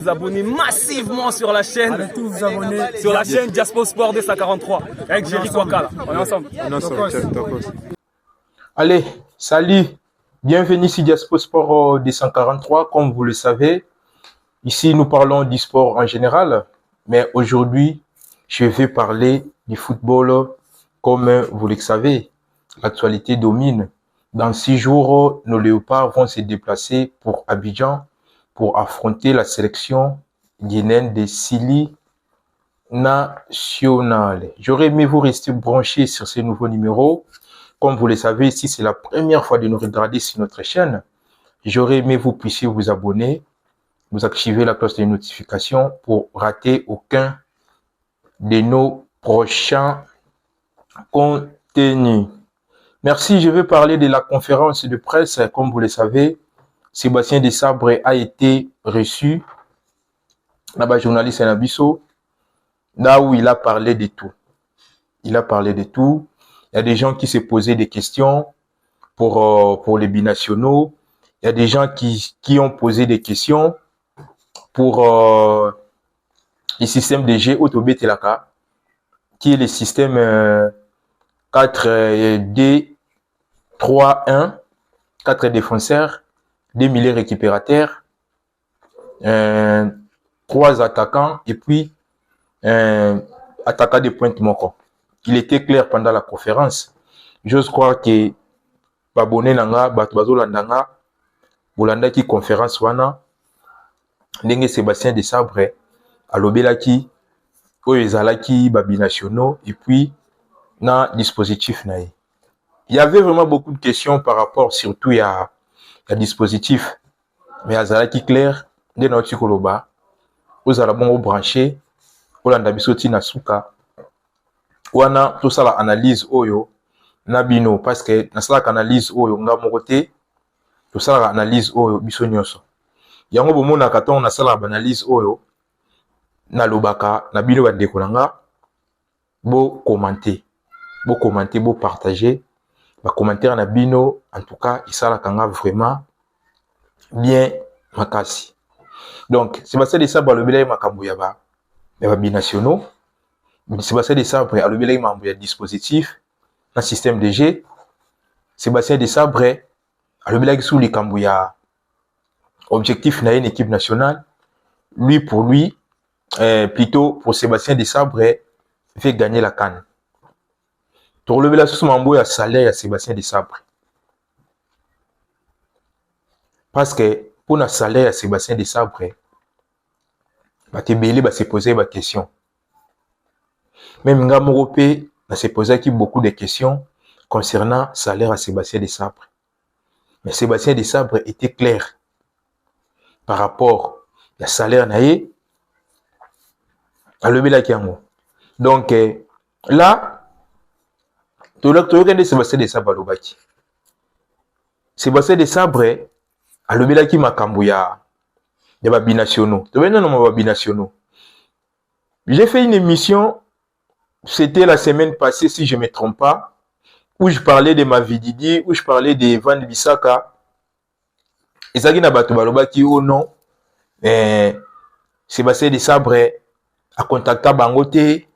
Vous abonnez massivement sur la chaîne. Allez tous vous abonner sur la chaîne Diaspo Sport 243 avec Jerry Kwakala. On est ensemble. Allez, salut. Bienvenue sur Diaspo Sport 243. Comme vous le savez, ici nous parlons du sport en général. Mais aujourd'hui, je vais parler du football comme vous le savez. L'actualité domine. Dans 6 jours, nos léopards vont se déplacer pour Abidjan pour affronter la sélection guinéenne des Sili National. J'aurais aimé vous rester branchés sur ce nouveau numéro. Comme vous le savez, si c'est la première fois de nous regarder sur notre chaîne, j'aurais aimé vous puissiez vous abonner, vous activer la cloche de notification pour rater aucun de nos prochains contenus. Merci, je vais parler de la conférence de presse. Comme vous le savez, Sébastien Desabre a été reçu là-bas, journaliste Nabiso, là où il a parlé de tout. Il a parlé de tout. Il y a des gens qui se posaient des questions pour les binationaux. Il y a des gens qui ont posé des questions pour le système de jeu Otobe Telaka, qui est le système 4-2-3-1, 4 défenseurs, 2 milieux récupérateurs, 3 attaquants et puis attaquant de pointe moko. Il était clair pendant la conférence. J'ose croire que babone nanga batu landanga bolanda ki conférence wana ndenge Sébastien Desabre alobelaki oyo ezalaki babinationaux et puis na dispositif na ye. Il y avait vraiment beaucoup de questions par rapport surtout à dispositif, mais azalaki clair nde na oti koloba ozala bongo branché olanda biso tina suka wana tosala analyse oyo na bino parce que nasalaka analyse oyo nga moko te tosalaka analyse oyo biso nyonso yango bomonaka ntongo nasalaka analyse oyo nalobaka na bino bandeko na nga bo commenter bo partager ba commentaire na bino en tout cas isalaka nga vraiment bien makasi. Donc Sébastien Desabre alobelaki makambo ya ba binationaux. Sébastien Desabre alobelaki makambo ya dispositif na système de jeu. Sébastien Desabre alobelaki sous likambo ya objectif na une équipe nationale. Lui pour lui plutôt pour Sébastien Desabre veut gagner la CAN. Tolobela sous mambo ya salaire ya Sébastien Desabre. Parce que pour le salaire à Sébastien Desabre, Batebele va se poser des questions. Même Ngamorope va se poser beaucoup de questions concernant le salaire à Sébastien Desabre. Mais Sébastien Desabre était clair par rapport au salaire naïe à l'obéla Kiango. Donc là, tout le monde Sébastien Desabre l'obaki. Sébastien Desabre alobelaki makambo ya babinationaux. J'ai fait une émission, c'était la semaine passée si je ne me trompe pas, où je parlais de Mavididi, où je parlais de Van Bissaka. Et ça qui n'a pas balobaki ou non, Sébastien Desabre a contacté Bangote,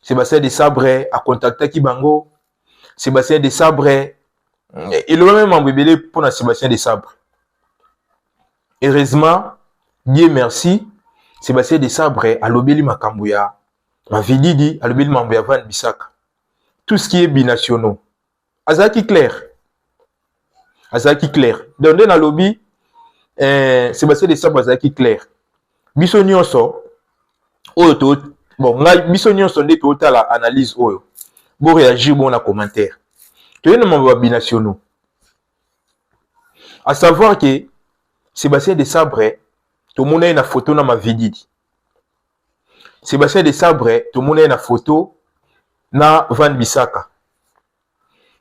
Sébastien Desabre a contacté Kibango, Sébastien Desabre, il a même embébélé pour Sébastien Desabre. Heureusement, Dieu merci, Sébastien Desabre a lobeli makambouya, Mavididi a lobeli makambouya Van Bissaka. Tout ce qui est binationaux. Azaki clair. Azaki clair. Donc, dans le lobby, Sébastien Desabre azaki clair. Biso nyonso, oyo bon, biso nyonso nde to la analyse oyo. Bo réagir bon na commentaire. Tu es dans binationaux. À savoir que Sébastien Desabre, tout le monde a une photo dans ma vidéo. Sébastien Desabre, tout le monde a une photo dans Van Bissaka.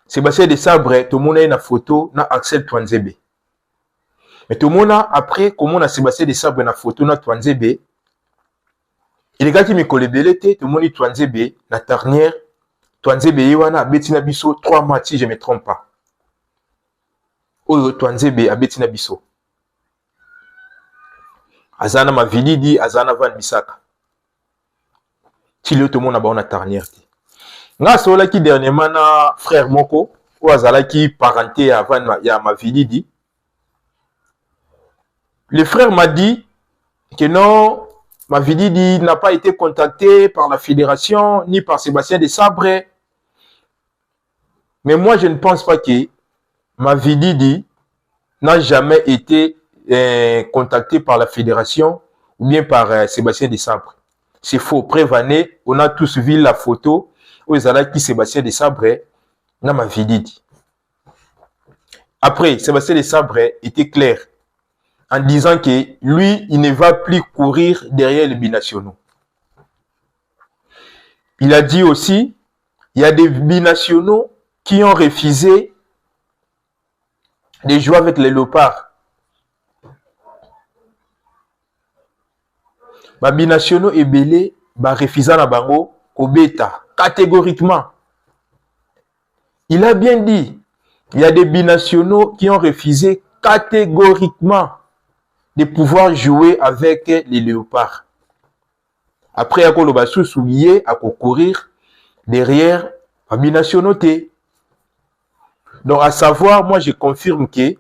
Sébastien Desabre, tout le monde a une photo dans Axel Twanzebe. Mais tout le monde a, après, comment on a Sébastien Desabre une photo dans Twanzebe, et les gars qui me collent belete, tout le monde a Twanzebe, la dernière, Twanzebe, Yoana, Bettina Bisso, 3 matchs, si je ne me trompe pas. Ou Twanzebe, à Bettina Bisso. Azana Mavididi, Azana Van Bissaka. Tilo tout le monde a bon à tarnière. Nga sola qui dernièrement na frère Moko ou Azala qui parenté avant ya Mavididi. Le frère m'a dit que non, Mavididi n'a pas été contacté par la fédération ni par Sébastien Desabre. Mais moi je ne pense pas que Mavididi n'a jamais été contacté par la fédération ou bien par Sébastien Desabre. C'est faux. Prévané, on a tous vu la photo où Zalaki Sébastien Desabre n'a Mavididi. Après, Sébastien Desabre était clair en disant que lui, il ne va plus courir derrière les binationaux. Il a dit aussi, il y a des binationaux qui ont refusé de jouer avec les léopards. Les binationaux et belé, refusant na bango, Kobeta, catégoriquement. Il a bien dit, il y a des binationaux qui ont refusé catégoriquement de pouvoir jouer avec les léopards. Après, à Kolobassou soulié, à courir derrière les binationaux. Donc, à savoir, moi, je confirme que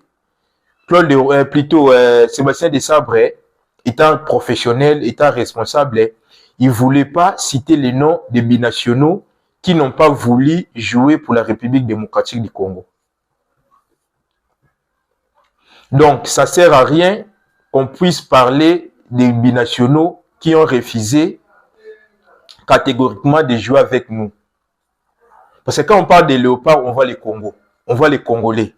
Sébastien Desabre, étant professionnel, étant responsable, il ne voulait pas citer les noms des binationaux qui n'ont pas voulu jouer pour la République démocratique du Congo. Donc, ça ne sert à rien qu'on puisse parler des binationaux qui ont refusé catégoriquement de jouer avec nous. Parce que quand on parle des léopards, on voit les Congos, on voit les Congolais.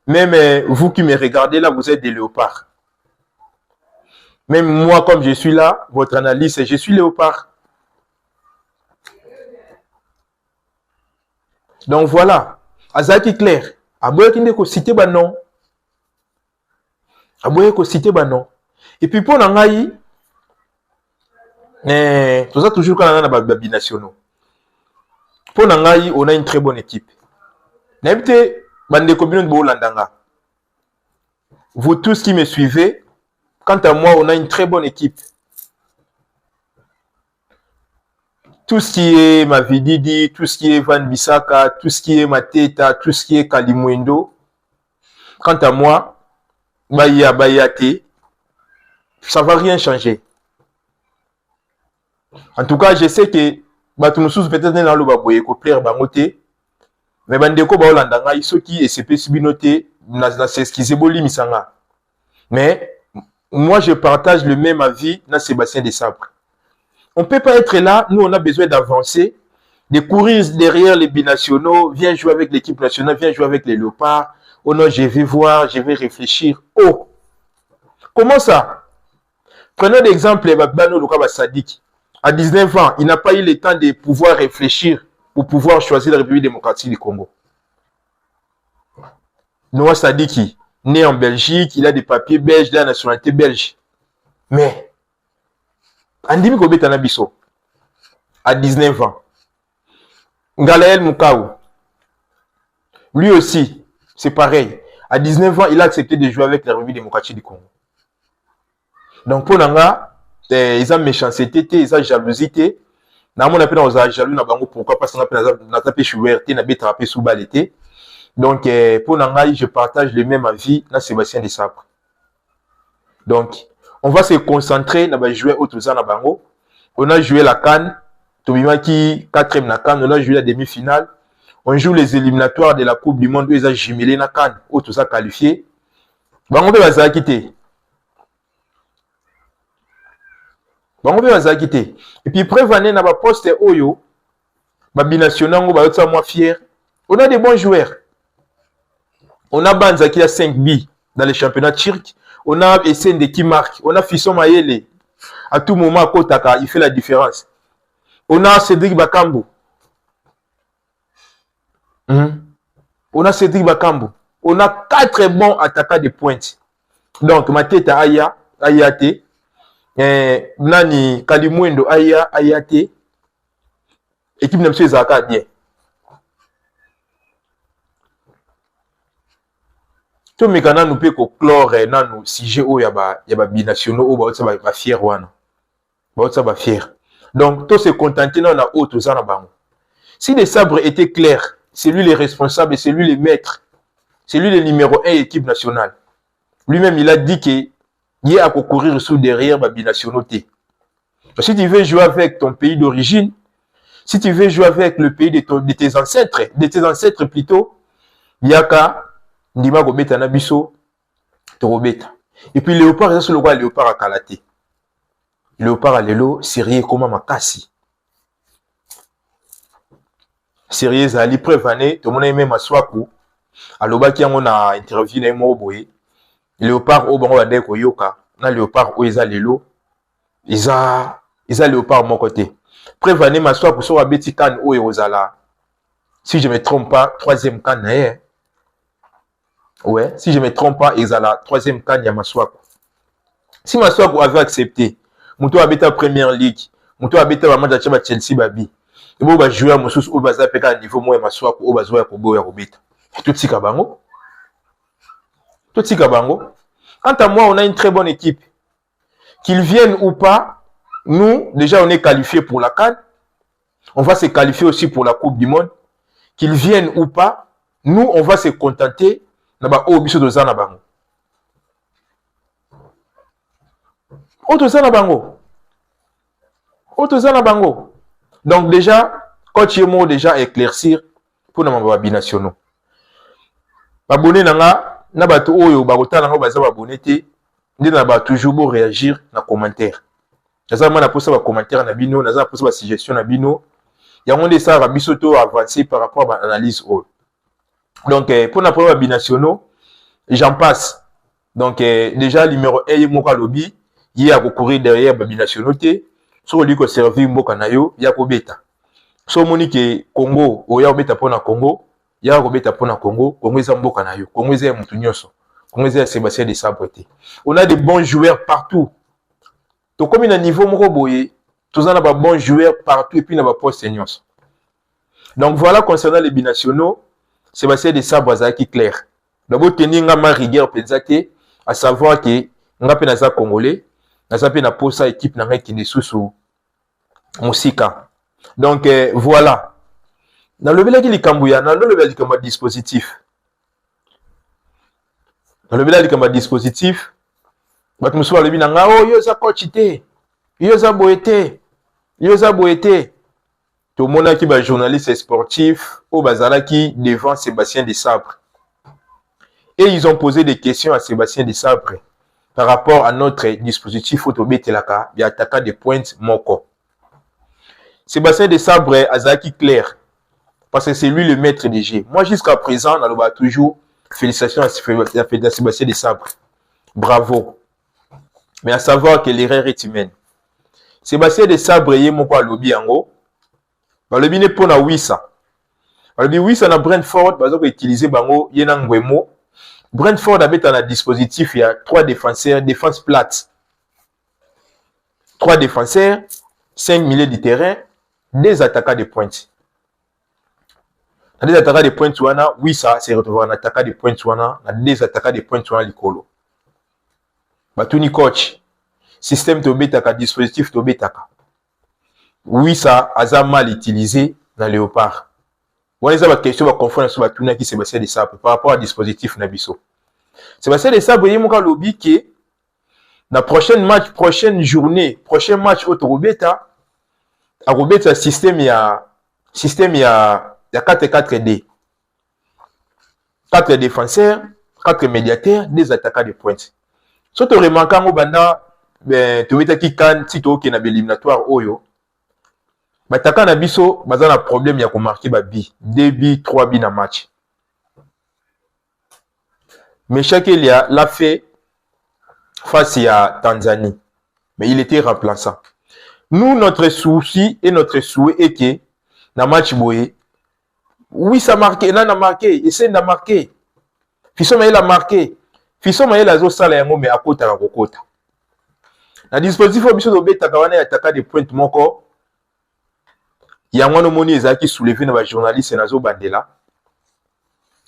Même vous qui me regardez là, vous êtes des léopards. Même moi, comme je suis là, votre analyse, c'est je suis léopard. Donc voilà. Azaki clair. Aboye qui n'est cité banon. Aboye ko cité banon. Et puis pour Nangaï, tout ça toujours quand on a des binationaux. Pour Nangaï, on a une très bonne équipe. N'habitez bande commune de Bolandanga. Vous tous qui me suivez, quant à moi, on a une très bonne équipe. Tout ce qui est Mavididi, tout ce qui est Van Bissaka, tout ce qui est Mateta, tout ce qui est Kalimwendo, quant à moi, Bayate, ça ne va rien changer. En tout cas, je sais que Batumoussous peut-être dans le Baboye, plaire Bangote, mais Bandeko Baolandanga, ceux qui SCP Subinote, n'a s'excuser Boli Misanga. Mais moi, je partage le même avis dans Sébastien Desabre. On ne peut pas être là, nous on a besoin d'avancer, de courir derrière les binationaux, viens jouer avec l'équipe nationale, viens jouer avec les léopards. Oh non, je vais voir, je vais réfléchir. Oh, comment ça? Prenons l'exemple de Bano Lukaba Sadik. À 19 ans, il n'a pas eu le temps de pouvoir réfléchir pour pouvoir choisir la République démocratique du Congo. Noah Sadiki, né en Belgique, il a des papiers belges, il a la nationalité belge. Mais, Andimi Kobetana Bisso, à 19 ans. Ngalael Mukaou, lui aussi, c'est pareil. À 19 ans, il a accepté de jouer avec la République démocratique du Congo. Donc, pour Nanga, ils ont méchanceté, ils ont jalousie. On appelle aux jaloux, pourquoi parce qu'on a tapé chouette, on a tapé sous balité. Donc, pour Nanga, je partage le même avis dans Sébastien Desabre. Donc, on va se concentrer, on va jouer autre chose. On a joué la CAN, Tobimaki 4e la CAN, on a joué la demi-finale. On joue les éliminatoires de la Coupe du Monde où ils ont jumelé la CAN, autre ça qualifié. On va quitter. On va quitter. Et puis, prévenez dans le poste Oyo, binational, on va être moins fier. On a des bons joueurs. On a Banza qui a 5 billes dans les championnats turcs. On a Essende qui marque. On a Fisson Mayele. À tout moment, Kotaka, il fait la différence. On a Cédric Bakambu. On a Cédric Bakambu. On a 4 bons attaquants de pointe. Donc, Mateta Aya, Ayate. Nani Kalimwendo Aya, Ayate. Équipe de M. Zaka bien. to mekana nous peut ko chlore nanu sujet o ya ba binationaux o ba fier wana ba fier. Donc to se contenter na autre ça na bango. Si les sabres étaient clairs, c'est lui le responsable, c'est lui le maître, c'est lui le numéro 1 équipe nationale. Lui-même il a dit que il a courir sous derrière ma binationauté. Si tu veux jouer avec ton pays d'origine, si tu veux jouer avec le pays de tes ancêtres plutôt, il y a qu'à Ndima Gobeta Nabiso, Torobeta. Et puis Léopard, c'est le roi Léopard à Kalaté. Léopard à Lelo, Sérieux comme Makasi. Sérieux Zali, prévané, tout le monde a aimé Maswaku. Alors, qui a mon interview na Moboye. Léopard au bango adeko yoka. Na Léopard au Isa Lelo. Isa Léopard mon côté. Prévané Maswaku sur la Betty Kan au Yerozala. Si je ne me trompe pas, troisième Kan nae. Ouais, si je ne me trompe pas, Ezala, troisième Kan ya Maswaku. Si Maswaku avait accepté, Moutou habita Première Ligue, Moutou habita vraiment de Chelsea Babi. Et bon, jouer à Moussous au Baza Peka niveau moi Maswaku au Bazoa Kobo ya Robita. Tout si Kabango. Tout si Kabango. Quant à moi, on a une très bonne équipe. Qu'ils viennent ou pas, nous, déjà, on est qualifiés pour la CAN. On va se qualifier aussi pour la Coupe du Monde. Qu'ils viennent ou pas, nous, on va se contenter d'aba Obiso de Zanabango. Auto Zanabango. Auto Zanabango. Donc, déjà, coach Yemo, déjà éclaircir pour nos binationaux. Abonné nanga, nabato oyo, bagota nanga baza abonné te, ndi na toujours réagir na commentaire. Naza mana posa ba commentaire na bino, naza posa ba suggestion na bino. Yango de ça rabiso to avancer par rapport à l'analyse oyo. Donc pour na problème binationaux, j'en passe. Donc déjà numéro 1 Yemo Lobby, il y a courir derrière ba binationaux te, so lui ko servir mboka na yo, ya ko beta. So monique Congo, oya beta pona Congo. Ya Robeta pona Congo, Congo est mboka na yo, Congo est Moutounyoso, Congo est Sébastien de Sabrete. On a des bons joueurs partout. Donc comme il y a un niveau moroboye, tous on a des bons joueurs partout et puis on a des postes seniors. Donc voilà concernant les binationaux, Sébastien de Sabrete qui clair. D'abord tenir ma rigueur pensate, à savoir que on a peine congolais, on a peine posa équipe na qui ne sous Moussika. Donc voilà. Dans le bel qui Kambouya, dans le bel comme dispositif. Dans le bel comme dispositif, bat musuwa le binanga oh yo za coachité, yo za boete, yo za boete. Tout le monde qui ba journaliste sportif au bazalaki devant Sébastien Desabre. Et ils ont posé des questions à Sébastien Desabre par rapport à notre dispositif Otobetelaka, bi attaquant des pointes moko. Sébastien Desabre azaki clair. Parce que c'est lui le maître des jeux. Moi, jusqu'à présent, on a toujours félicitations à Sébastien Desabre. Bravo. Mais à savoir que l'erreur est humaine. Sébastien Desabre, il y a mon lobby en haut. Le lobby n'est pas na Wissa. Le lobby Wissa na Brentford, par exemple, utilisé bango, il y a un Ngwemo. Brentford a mis un dispositif, il y a 3 défenseurs, défense plate. 3 défenseurs, 5 milieux de terrain, 2 attaquants de pointe. Des attaquants de pointe wana, oui ça c'est retrouvé un attaquant de pointe wana, des attaquants de pointe wana likolo. Batuni coach, système tobetaka, dispositif tobetaka. Oui ça a mal utilisé dans Léopard. Voilà ça la question va confondre sur batuna qui Sébastien Desabre par rapport à dispositif nabiso. Sébastien Desabre il moka lobby que la prochaine match, prochaine journée, prochain match au Robeta, à Robeta système il y a 4-4-D. 4 défenseurs, 4 médiateurs, 2 attaquants de pointe. Si tu remarques au banda, tu vois qui can si tu as un éliminatoire oyo. Attaquant na biso, bazan a problème ya ko marquer ba bi, 2 bi, 3 bi na match. Mais chaque Elia l'a fait face à Tanzanie, mais il était remplaçant. Nous notre souci et notre souhait est que na match boye oui, ça a marqué, là, on a marqué, essaie de marquer. Fisson il a marqué. Fisson il a zo sala yango mais à côté à kokota. Na dispositif obiso do beta kawana attaquant de pointe moko. Yango no moni ezaki soulevé na ba journaliste na zo bandela.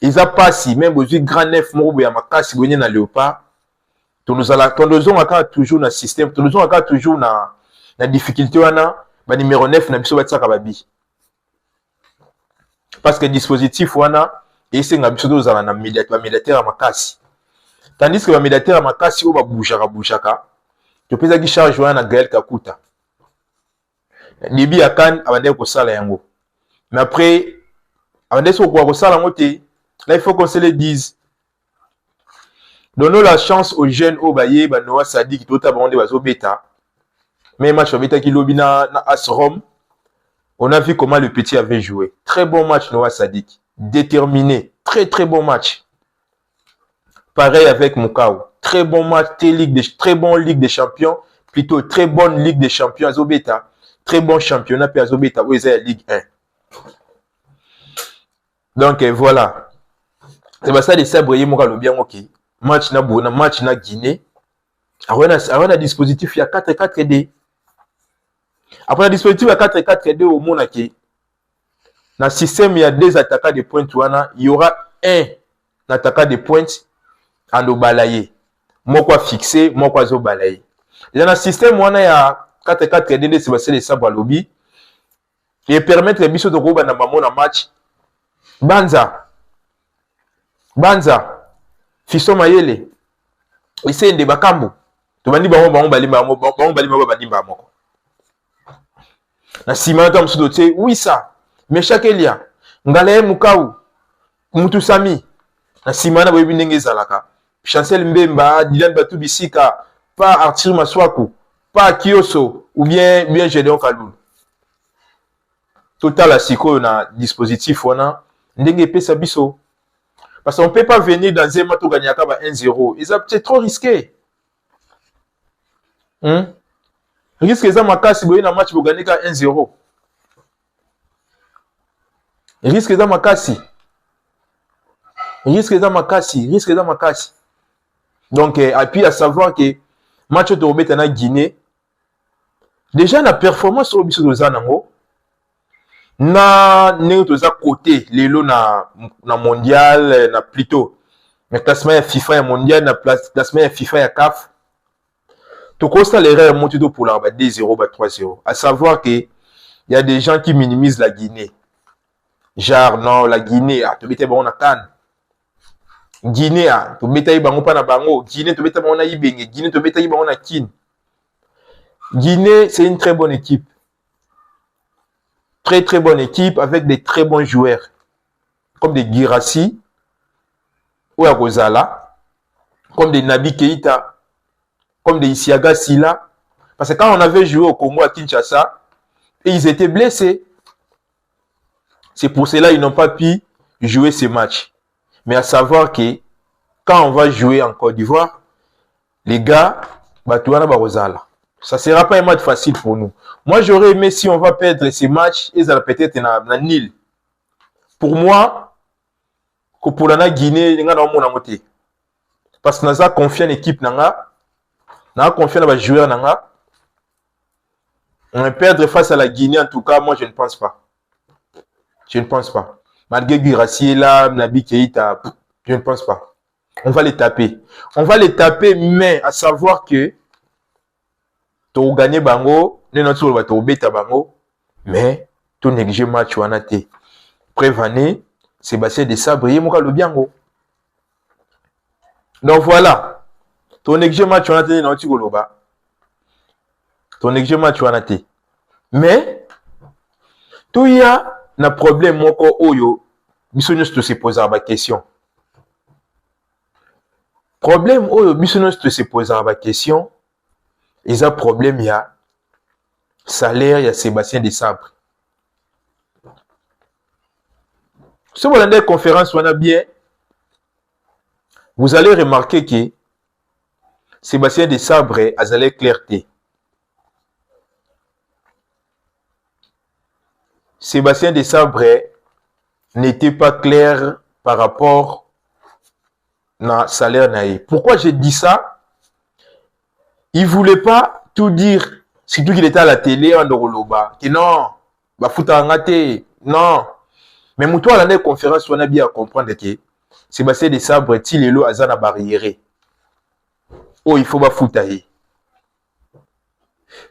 ils a passé même aux grand neuf mots ya makasi bonye na Léopard. Nous avons toujours un système, nous avons toujours na difficulté wana ba numéro 9 na biso batsaka babi. Parce que dispositif wana et c'est nga biso dozala na médiateur makasi. Tandis que ba médiateur makasi o ba boujaka. Tu peux qui charge wana na Gaël Kakuta. Libi akan abande ko sala yango. Mais après abande so ko sala yango te. Là il faut qu'on se le dise. Donnons la chance aux jeunes au Baye, Noah Sadi qui tout a bandé bazo bêta. Mais match au bêta qui lobina na As Rome. On a vu comment le petit avait joué. Très bon match Noah Sadik. Déterminé. Très très bon match. Pareil avec Mukau. Très bon match, très bon Ligue des Champions. Plutôt très bonne Ligue des Champions Azobeta. Très bon championnat puis Azobeta. Où est la Ligue 1. Donc voilà. C'est pour ça que ça briller mon bien ok. Match na Bona, match na Guinée. Après un dispositif il y a 4-4-D. Après le dispositif il y a 4-4-D au monde qui dans le système il y a deux attaquants de pointe il y aura un attaquant de pointe en balayer. Moi quoi fixé, moi quoi zo balayer. Dans le système il y a 4-4-D c'est passer les sabres à lobby et permettre les biso de go na mamona match Banza Fiso Mayele ise nde bakambo to bandi bango balima moko na sima to msudo te oui ça mais chaque elia ngale Mukau mutu sami na sima na boyebi ndenge ezalaka Chancel Mbemba Dylan Batu Bisika pas Arthur Maswaku pas Kioso ou bien Gédéon Kalou total a siko na dispositif wana ndenge pesa biso. Parce qu'on ne peut pas venir dans un match où gagner 1-0. C'est trop risqué. Risque que ça makasi boye na match pour gagner 1-0. Risque que ça makasi. Donc et puis à savoir que match de Robert na Guinée déjà la performance sur biso zanango na néo toza côté lelo na mondial na plutôt mais classement ya FIFA ya mondial na classement ya FIFA ya CAF to constate l'erreur monté pour la 2-0 3-0 à savoir que il y a des gens qui minimisent la Guinée genre non la Guinée to bete bon na CAN Guinée to bete bango pa na bango Guinée to bete bango na Ibenge Guinée to bete bango na Kin. Guinée c'est une très bonne équipe. Très très bonne équipe avec des très bons joueurs comme des Girassi ou Agozala, comme des Nabi Keita, comme des Isiaga Silla. Parce que quand on avait joué au Congo à Kinshasa, et ils étaient blessés. C'est pour cela qu'ils n'ont pas pu jouer ces matchs. Mais à savoir que quand on va jouer en Côte d'Ivoire, les gars, Batouana Barozala. Ça ne sera pas un match facile pour nous. Moi, j'aurais aimé si on va perdre ces matchs, ils allaient peut-être na Nil. Pour moi, pour la Guinée, parce que nous avons confié en l'équipe, nous avons confié dans les joueurs. On va perdre face à la Guinée, en tout cas, moi, je ne pense pas. Je ne pense pas. Malgré Girassi là, Nabi Keita, je ne pense pas. On va les taper. On va les taper, mais à savoir que tu gagné bango, tu beta bango, mais tu négliges match ou anaté. Prévané, Sébastien de Sabrier, moi le biango. Donc voilà, tu négliges match ou anaté, non tu goloba. Tu négliges match ou anaté. Mais tout y a un problème moko oyo, bisounos te se pose la question. Problème oyo, bisounos te se pose la question. Ils ont problème, il y a salaire, il y a Sébastien Desabre. Si vous avez une conférence, on a bien, vous allez remarquer que Sébastien Desabre a la clarté. Sébastien Desabre n'était pas clair par rapport à salaire. Pourquoi j'ai dit ça? Il ne voulait pas tout dire, surtout qu'il était à la télé en Doroloba. Que non, bah fouta ngate, non. Mais moi, à la conférence, on a bien à comprendre que Sébastien Desabre ti lelo aza na barrière. Oh, il faut ba foutaye.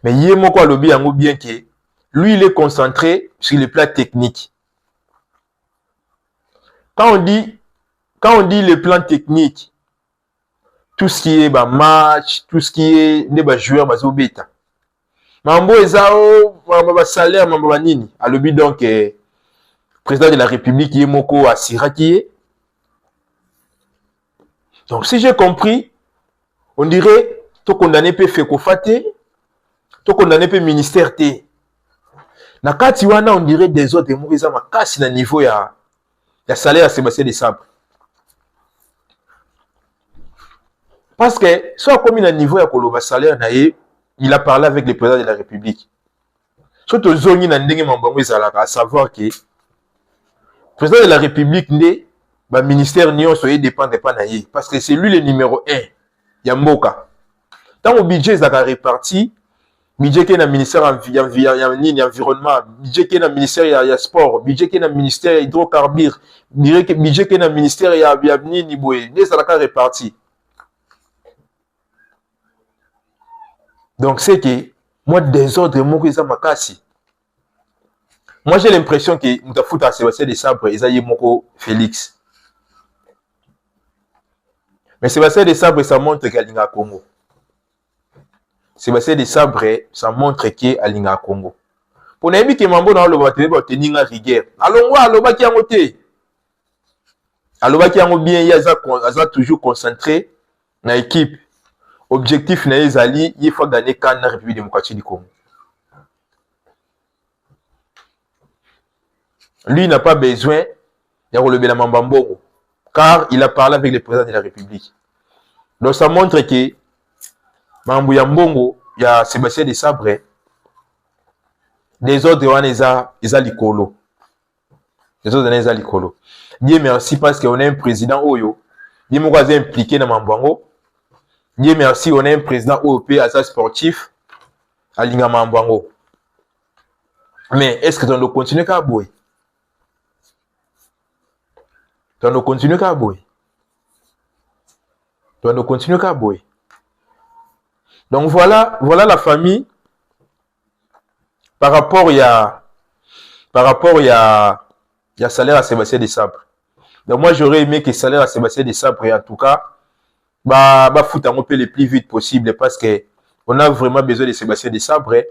Mais yé moko alobi yango bien que lui il est concentré sur le plan technique. Quand on dit le plan technique, tout ce qui est bah, match, tout ce qui est des joueurs bazo beta. Mambo ezao ba salaire mambo ba nini. Alobi donc président de la République yé moko asiraki. Donc si j'ai compris, on dirait to condamné pe feko fate, to condamné pe ministère te. Na kati wana on dirait des autres moko eza makasi na niveau ya salaire à Sébastien Desabre. Parce que soit comme il a niveau ya koloba salaire na ye, il a parlé avec le président de la République. Surtout zoni na ndenge mambango ezalaka, à savoir que président de la République ndé ba ministère nyonso ye dépend pas na ye parce que c'est lui le numéro 1 ya mboka. Tant au budget ezaka réparti, budget qui est dans le ministère environnement, budget qui est dans le ministère ya sport, budget qui est dans le ministère hydrocarbures, budget qui est dans le ministère ya nini boye, les alaka réparti. Donc c'est que moi désordre moko eza makasi. Moi j'ai l'impression que mutafuta Sébastien Desabre ezaye moko Félix. Mais Sébastien Desabre ça montre qu'Alinga Congo. Sébastien Desabre ça montre qu'Alinga Congo. Pour nayebi ke mambo na lo batebe ba teninga rigueur. Alongwa alobaki yango te. Alobaki yango bien yaza toujours concentré na équipe. Objectif na ezali il faut gagner CAN na République démocratique du Congo. Lui n'a pas besoin de relever la Mambambongo car il a parlé avec le président de la République. Donc ça montre que Mambu Yambongo, il y a Sébastien Desabre, les autres wana eza likolo. Les autres eza likolo. Dieu merci parce qu'on a un président Oyo, Dieu moko aza impliqué na Mambango. Dieu merci, on a un président OEP asa sportif à Linga Mambango. Mais est-ce que tu dois continuer à bouer? Tu dois continuer à bouer. Tu dois continuer à bouer. Donc voilà la famille par rapport à salaire à Sébastien Desabre. Donc moi j'aurais aimé que salaire à Sébastien Desabre en tout cas bah foutre un peu le plus vite possible parce que on a vraiment besoin de Sébastien Desabre.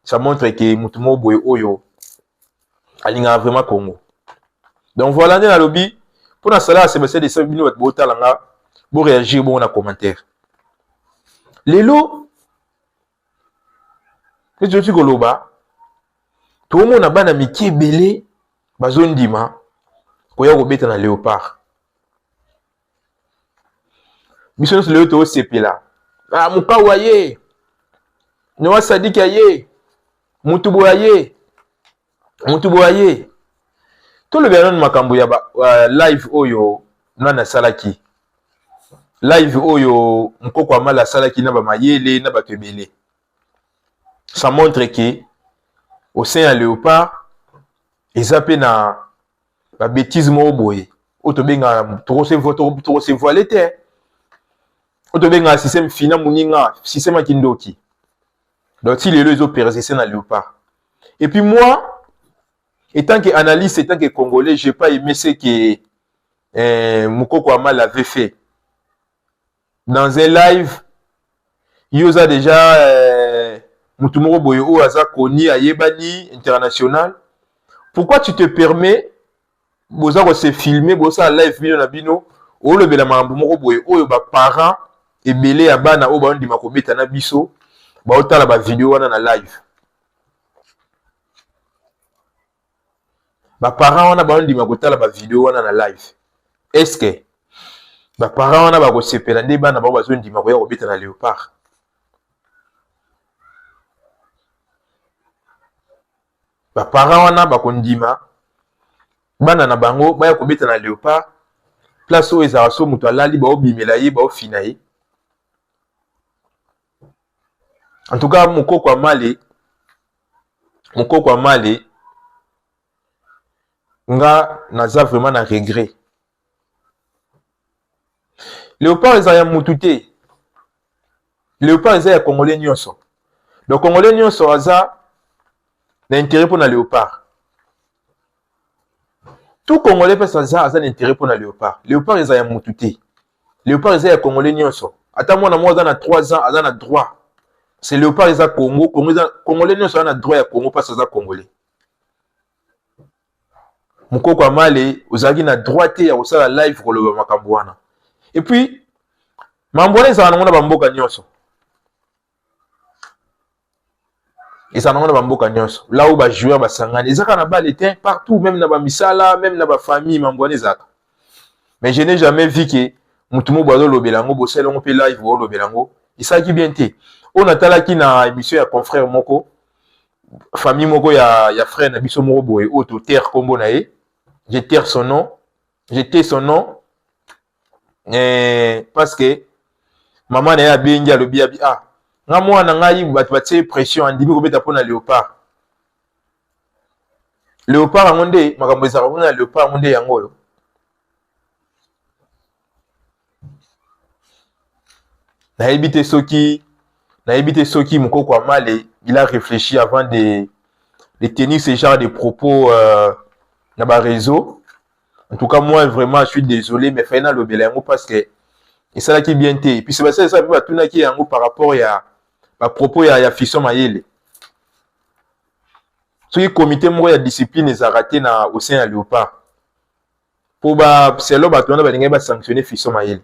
Ça montre que Mutumo Boye Oyo alinga vraiment Congo. Donc voilà dans la lobby pour la salaire à Sébastien Desabre bino bat bota langa bo réagir bon na commentaire. Lelo je suis goloba tout le monde a bana miki belé bazondima ko ya kobeta na léopard. Mission sur le to sepela. Ah muka waye. Noa Sadik aye. Mutuboye. Tout le bien makambo ya live oyo na salaki. Live oyo mkoko amala salaki na ba mayele na ba tebele. Ça montre que au sein à léopard ezape na ba bêtise mo boye. Otobenga trop se voiler terre. Otobenga système fina muninga système kindoki. Donc il est les opérations à léopard. Et puis moi étant que analyste, étant que congolais, j'ai pas aimé ce que Mukoko Amal avait fait. Dans un live, il a déjà Mutumoro Boyo Aza Koni Ayebani international. Pourquoi tu te permets de se filmer, de se live vidéo na bino, ou le bela Mambumoro Boyo Oyo ba parents et belé abana o ba ndi makobeta na biso, ba otala ba vidéo wana na live. Ba parents wana ba ndima kotala ba vidéo wana na live. Est-ce que ba parents wana ba ko sepela nde bana ba bazo ndima ko ya kobeta na léopard? Ba parents wana ba ko ndima bana na bango ba ya kobeta na léopard. Place o ezara so muto alali ba obimela ye ba ofina ye. En tout cas Mukoko Amale nga naza vraiment na regret. Léopard eza ya mutu te. Léopard eza ya Congolais nyonso. Le Congolais nyonso aza na intérêt pour na Léopard. Tout Congolais peut aza l'intérêt pour na Léopard. Léopard eza ya mutu te. Léopard eza ya Congolais nyonso. Ata mwana mo aza na 3 ans, aza na droit. C'est Léopard eza Congo, Congolais nyonso aza na droit ya Congo parce aza Congolais. Mukoko Amale ozalaki na droit te ya kosala live koloba makambo wana. Et puis mambo ezala nango na bamboka nyonso. Ezala nango na bamboka nyonso. Là où ba joueur basangani ezaka na balle te partout, même na ba misala, même na ba famille mambo ezaka. Mais je n'ai jamais vu que mutumo bozo lobelango boselongo pe live bo lobelango. Isaki bien te. On atalaki na émission ya confrère moko famille moko ya frère na biso moko boye auto terre kombo na ye. J'étais son nom. J'étais son nom. Parce que maman na bengi alobi abi ah nga mwana ngai batie pression andimi ko beta pona Léopard. Léopard ngonde makambo ezaka kuna Léopard ngonde yango yo. Na ebité soki Mukoko Amale il a réfléchi avant de tenir ce genre de propos dans le réseau. En tout cas, moi, vraiment, je suis désolé, mais Faina Lobelango parce que et ça là qui est bien été. Puis c'est ça va tout qui est par rapport à propos à Fisson Mayele. Ce qui comité moi la discipline est raté na au sein à Léopard. Pour c'est là on va sanctionner Fisson Mayele.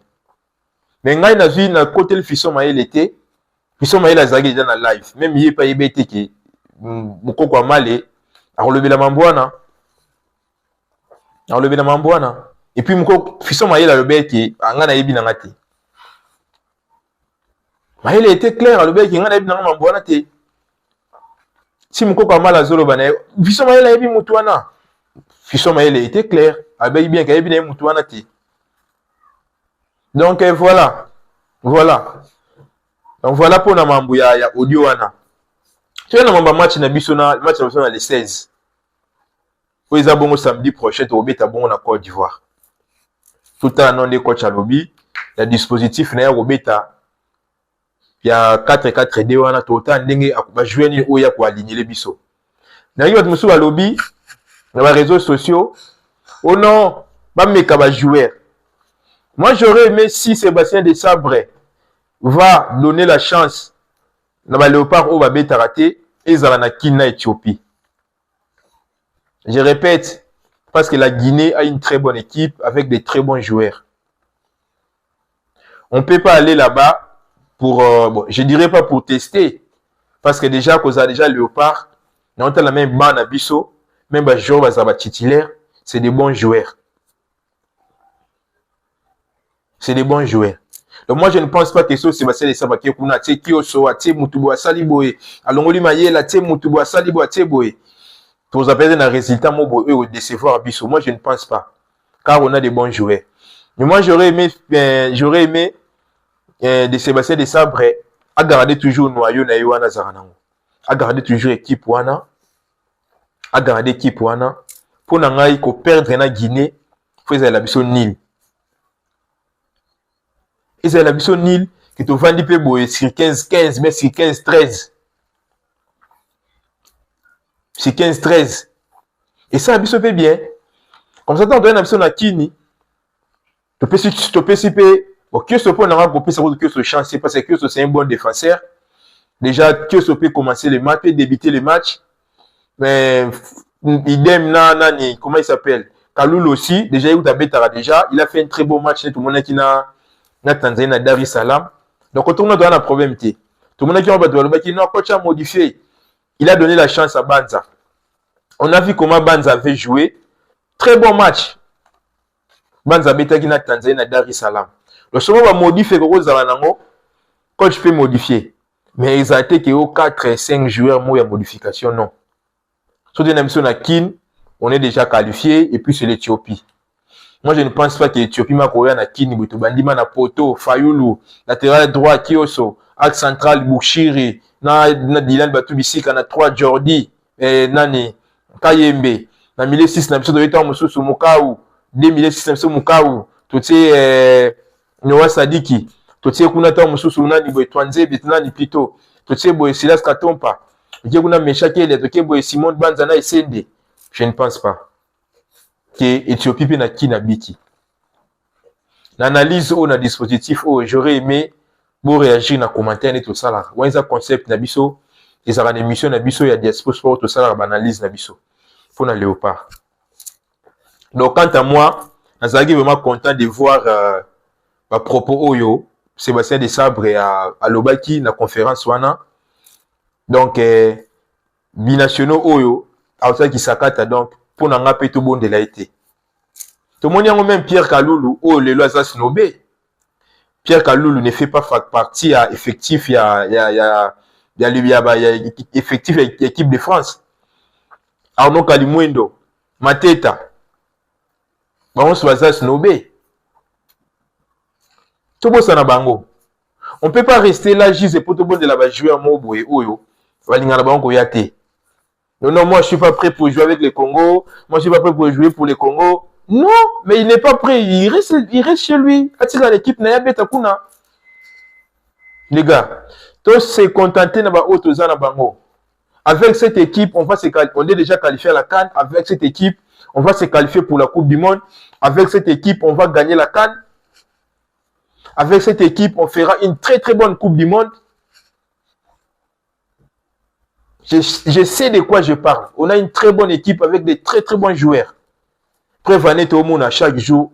Mais ngai na vu na côté le Fisson Mayele était Fisson Mayele a zagé dans la live. Même il est pas ébêté qui Mukoko Amale a relevé la mambouana. Alors le bien mambouana et puis mko Fisson Mayele le bec qui ngana yebi na ngati. Mayele était clair le bec qui ngana yebi na mambouana te. Si Mukoko Amale zolo bana Fisson Mayele yebi mutuana. Fisson Mayele était clair, abeyi bien ka yebi na mutuana te. Donc voilà. Donc voilà pour na mambu ya audio wana. Tu as na mamba match na biso na match na le 16. Oui, ça bon samedi prochain, tu vas bon la Côte d'Ivoire. Tout à nom des coachs à lobby, le dispositif n'est pas il y a 4-4-2 on a tout le temps va jouer ni oya pour aligner les biseaux. N'arrive pas à lobby, dans les réseaux sociaux. Oh non, pas mes cabas joueurs. Moi j'aurais aimé si Sébastien Desabre va donner la chance dans le Léopard au Babé Taraté et Zalana Kina Éthiopie. Je répète, parce que la Guinée a une très bonne équipe avec des très bons joueurs. On ne peut pas aller là-bas pour, bon, je dirais pas pour tester, parce que déjà, qu'on a déjà Léopard, on a la même bande à Bissot, même les joueurs titulaires, c'est des bons joueurs. C'est des bons joueurs. Donc moi, je ne pense pas que ce Sébastien de Sabaki Kuna, Tse Kioso, Tse Mutubo, Saliboé, Alongoli Mayela, Tse Mutubo, Salibo, Tse Boé. Pour appeler un résultat, moi, décevoir Bissot. Moi, je ne pense pas. Car on a des bons joueurs. Mais moi, j'aurais aimé de Sébastien de Sabre à garder toujours noyau na Yoana Zaranango. À garder toujours équipe Wana. À garder équipe Wana. Pour n'engager qu'on perdre na Guinée, il faut la Bissot nil. Et c'est la Bissot nil qui te vend peu boy sur 15-15, mais sur 15-13. C'est 15-13. Et ça, Bissot fait bien. Comme ça, on donne un Bissot à Kini. Tu peux s'y ok, ce point, on a groupé ça que ce chance, parce que c'est un bon défenseur. Déjà, que ce peut commencer les matchs, peut débuter les matchs. Mais, idem, nani, comment il s'appelle? Kaloul aussi, déjà, il a fait un très beau match, tout le monde qui n'a Tanzanie, Dar es Salaam. Donc, tout le monde a un problème. Tout le monde qui a coach a modifié. Il a donné la chance à Banza. On a vu comment Banza avait joué. Très bon match. Banza Betagina Tanzanie, Dar es Salaam. Le second va modifier le coach peut modifier. Mais ils ont été que 4 et 5 joueurs moi modification non. Sur des nations à Kin, on est déjà qualifié et puis c'est l'Éthiopie. Moi je ne pense pas que l'Éthiopie m'a couru à Kin, Bandima na Poto, Fayoulou, latéral droit Kioso, axe central Bouchiri, na Dylan Batubisi kana 3 Jordi et nani Kayembe, na 1006 na biso de 8 ans Mususu Mukaou, 2006 na biso Mukaou, tout c'est Noah Sadiki, totie kuna ta mususu nani boy Twanze Bitnani plutôt, totie boy Silas Katompa, totie kuna Meshakele, totie boy Simon Banzana Esende. Je ne pense pas que Éthiopie pe na kina biki. L'analyse au na dispositif au j'aurais aimé pour réagir na commentaire et tout ça là. Wenza concept na biso, ils aura des missions na biso ya Diaspora Sport tout ça là analyse na biso. Pour na Léopard. Donc quant à moi, nazaki vraiment content de voir à propos Oyo, Sébastien Desabre à Lobaki, la conférence wana. Donc, binationaux Oyo, à ça qui s'accate donc, pour n'en pas tout bon de l'aité. Tout le monde y a même Pierre Kaloulou, oh, le loisas snobé. Pierre Kaloulou ne fait pas partie à effectif, il y a effectif équipe de France. Arnaud Kalimuendo, Mateta. Bon, c'est loisas snobé. Tout bon, ça n'a bango. On ne peut pas rester là juste pour tout le monde de la jouer à Mobo et Oyo. Non, non, moi je ne suis pas prêt pour jouer avec le Congo. Moi je ne suis pas prêt pour jouer pour le Congo. Non, mais il n'est pas prêt. Il reste chez lui. L'équipe n'a pas de les gars, tous se contenter de bango. Avec cette équipe, on est déjà qualifié à la CAN. Avec cette équipe, on va se qualifier pour la Coupe du Monde. Avec cette équipe, on va gagner la CAN. Avec cette équipe, on fera une très très bonne Coupe du Monde. Je sais de quoi je parle. On a une très bonne équipe avec des très très bons joueurs. Prévenez tout le monde à chaque jour.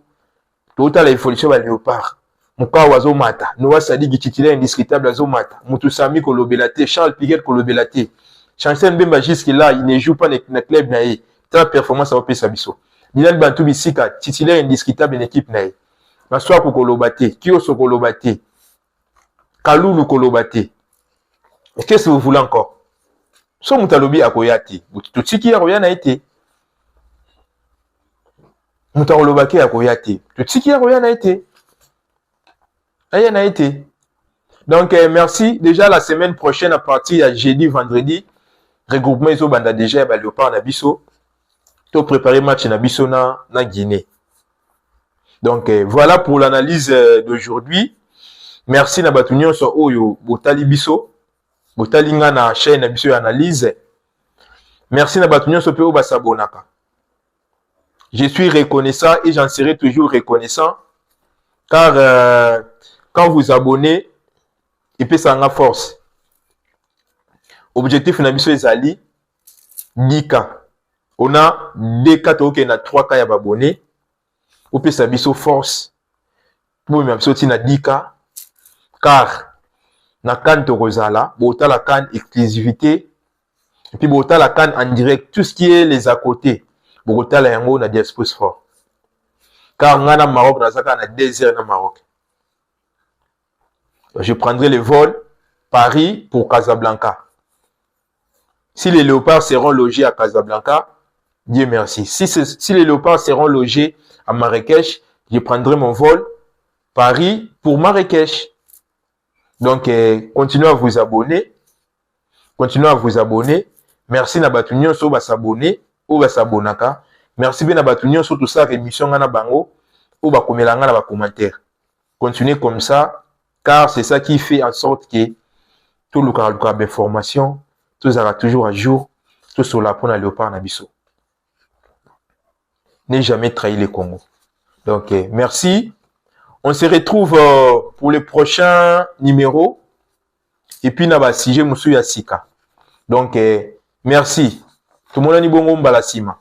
Tout à l'évolution va Léopard. Mouka Wazo Mata. Noah Sadi titulaire indiscutable Wazo Mata. Moutousami Kolobelate. Charles Piguet Kolobelate. Chancel Bemba jusque-là, il ne joue pas dans le club naïe. Ta performance à Sabiso. Dylan Bantou Bissika, titulaire indiscutable de l'équipe naïe. Maswa Kolobate. Kioso Kolobate. Kaloulou Kolobate. Qu'est-ce que vous voulez encore? So mutalobi akoyati. Tutiki ya roya na été. Mutarolobaki akoyati. Tutiki ya roya na été. Aya na été. Donc merci. Déjà la semaine prochaine à partir de jeudi, vendredi, regroupement iso banda déjà ba Léopard na biso. To préparer match na biso na Guinée. Donc voilà pour l'analyse d'aujourd'hui. Merci na batunyo so oyo botali biso. Botalinga na chaîne na biso analyse. Merci na batunyo so pe o basabonaka. Je suis reconnaissant et j'en serai toujours reconnaissant car quand vous abonnez et puis ça en force. Objectif na biso ezali 10K. On a 2K to na 3K ya abonnés. Ou puis ça biso force. Pour même sorti na 10K car na CAN Torozala, bota la CAN exclusivité, et puis bota la CAN en direct, tout ce qui est les à côté, bota la yango na Diaspora Sport. Car on a Maroc, na zaka na 2 heures na Maroc. Je prendrai le vol Paris pour Casablanca. Si les Léopards seront logés à Casablanca, Dieu merci. Si les Léopards seront logés à Marrakech, je prendrai mon vol Paris pour Marrakech. Donc, continuez à vous abonner. Continuez à vous abonner. Merci na batunyo so ba s'abonner ou ba s'abonaka. Merci bien na batunyo so tout ça émission na bango ou ba komelanga na ba commentaire. Continuez comme ça car c'est ça qui fait en sorte que tout le cas d'information tout sera toujours à jour tout sur la pour na Léopard na biso. N'ai jamais trahi le Congo. Donc, merci. On se retrouve pour le prochain numéro. Et puis, na ba sujet Moussou Yassika. Donc, merci. Tout le monde a dit bon, balasima.